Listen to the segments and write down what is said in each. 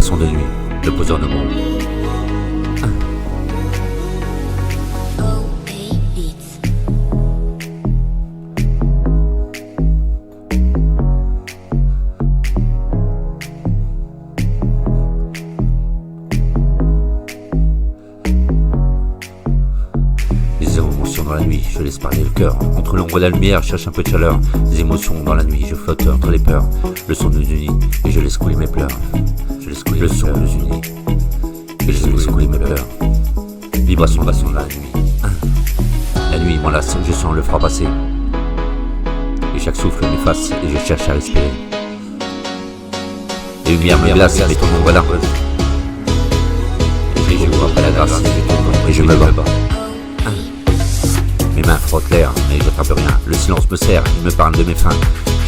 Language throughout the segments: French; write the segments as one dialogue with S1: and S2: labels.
S1: son de nuit, le poseur de monde. Des émotions dans la nuit, je laisse parler le cœur. Entre l'ombre et la lumière, je cherche un peu de chaleur. Des émotions dans la nuit, je flotte entre les peurs. Le son nous unit et je laisse couler mes pleurs. Je laisse couler le son nous unit et je laisse couler mes pleurs. Vibration de la nuit. La nuit m'enlace, je sens le froid passer. Et chaque souffle m'efface et je cherche à respirer. Les lumières me glacent, mais ton ombre là. Et je vois après la grâce et je me bats. Mes mains frottent l'air, mais j'attrape rien. Le silence me serre, il me parle de mes fins.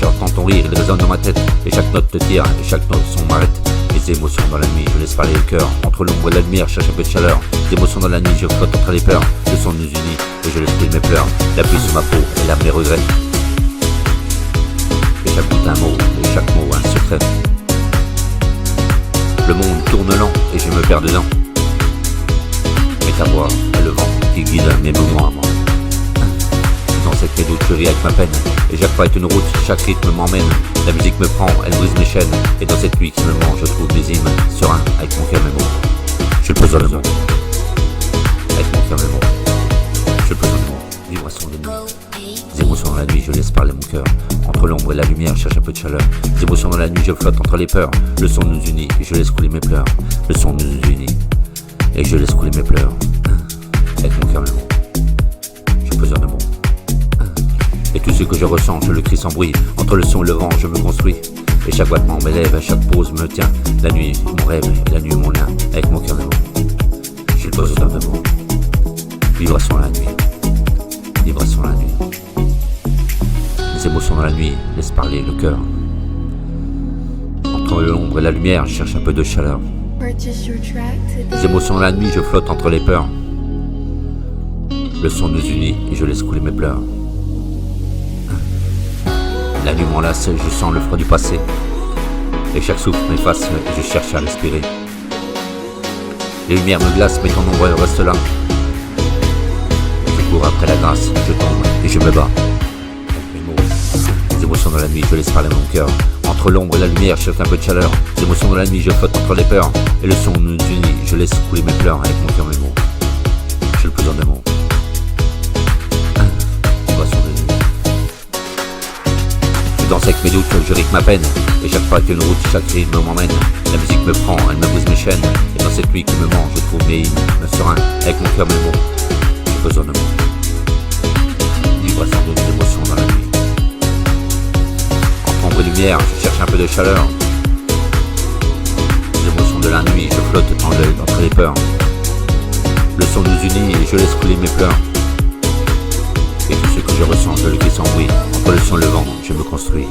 S1: J'entends ton rire, il résonne dans ma tête. Et chaque note te tire, et chaque note son m'arrête. Les émotions dans la nuit, je laisse parler le cœur. Entre l'ombre et la lumière, je cherche un peu de chaleur. Les émotions dans la nuit, je flotte entre les peurs. Le son nous unit, et je laisse couler mes pleurs. La pluie sur ma peau, et l'âme mes regrets. Et chaque bout un mot, et chaque mot un secret. Le monde tourne lent, et je me perds dedans. Mais ta voix, et le vent, qui guide mes mouvements à moi. Dans cette paix je ris avec ma peine. Et chaque pas est une route, chaque rythme m'emmène. La musique me prend, elle brise mes chaînes. Et dans cette nuit qui me mange, je trouve mes hymnes. Serein, avec mon cœur mes mots. Je le pose dans le monde. Avec mon cœur mes mots. Je le pose dans le monde. Vibration de nuit. Des émotions dans la nuit, je laisse parler mon cœur. Entre l'ombre et la lumière, je cherche un peu de chaleur. Des émotions dans la nuit, je flotte entre les peurs. Le son nous unit et je laisse couler mes pleurs. Le son nous unit et je laisse couler mes pleurs. Avec mon cœur mes mots. Je pose dans le monde. Et tout ce que je ressens, je le crie sans bruit. Entre le son et le vent, je me construis. Et chaque battement m'élève, à chaque pause me tient. La nuit, mon rêve, et la nuit, mon lien. Avec mon cœur mes mots. Je le pose dans mes mots. Vibration la nuit. Vibration la nuit. Les émotions dans la nuit, laisse parler le cœur. Entre l'ombre et la lumière, je cherche un peu de chaleur. Les émotions dans la nuit, je flotte entre les peurs. Le son nous unit et je laisse couler mes pleurs. La nuit m'enlace, je sens le froid du passé. Et chaque souffle m'efface et je cherche à respirer. Les lumières me glacent, mais ton ombre reste là. Je cours après la grâce, je tombe et je me bats. Mes mots, les émotions dans la nuit, je laisse parler mon cœur. Entre l'ombre et la lumière, je cherche un peu de chaleur. Les émotions dans la nuit, je flotte entre les peurs. Et le son nous unit, je laisse couler mes pleurs avec mon cœur mes mots. Je le pose dans mes mots. Danse avec mes doutes, je ris ma peine. Et chaque pas est une route, chaque rythme m'emmène. La musique me prend, elle me brise mes chaînes. Et dans cette nuit qui me mange, je trouve mes hymnes, me serein, avec mon cœur mes mots. Je besoin de mots. Vibration d'autres émotions dans la nuit. Entre ombre et lumière, je cherche un peu de chaleur. Les émotions de la nuit, je flotte entre les peurs. Le son nous unit et je laisse couler mes pleurs. Et tout ce que je ressens, je le crie sans bruit. Entre le son et le vent, je me construis.